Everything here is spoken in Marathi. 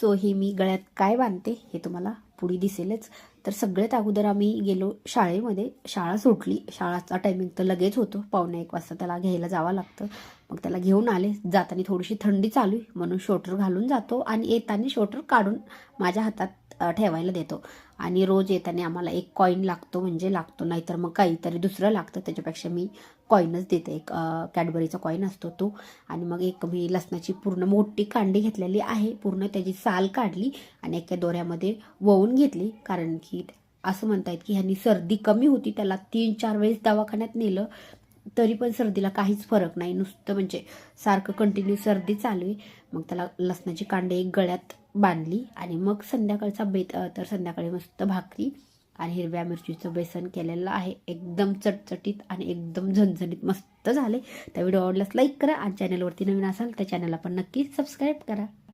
सो हे मी गळ्यात काय बांधते हे तुम्हाला पुढे दिसेलच. तर सगळ्यात अगोदर आम्ही गेलो शाळेमध्ये. शाळा सुटली, शाळाचा टायमिंग तर लगेच होतो, 12:45 त्याला घ्यायला जावं लागतं. मग त्याला घेऊन आले. जाताना थोडीशी थंडी चालू आहे म्हणून शॉर्टर घालून जातो आणि येताना शॉर्टर काढून माझ्या हातात ठेवायला देतो. आणि रोज येताना आम्हाला एक कॉईन लागतो, म्हणजे लागतो, नाहीतर मग काहीतरी दुसरं लागतं. त्याच्यापेक्षा मी कॉईनच देते. एक कॅडबरीचा कॉईन असतो तो. आणि मग एक मी लसणाची पूर्ण मोठी कांडी घेतलेली आहे, पूर्ण त्याची साल काढली आणि एका दोऱ्यामध्ये वळून घेतली. कारण की असं म्हणतायत की ह्यांनी सर्दी कमी होती. त्याला 3-4 वेळेस दवाखान्यात नेलं तरी पण सर्दीला काहीच फरक नाही, नुसतं म्हणजे सारखं कंटिन्यू सर्दी चालू आहे. मग त्याला लसणाची कांडे एक गळ्यात बांधली आणि मग संध्याकाळचा बेत तर संध्याकाळी मस्त भाकरी आणि हिरव्या मिरचीचं बेसन केलेलं आहे. एकदम चटचटीत आणि एकदम झणझणीत मस्त झाले. त्या व्हिडिओ आवडल्यास लाईक करा आणि चॅनलवरती नवीन असाल तर चॅनलला पण नक्की सबस्क्राईब करा.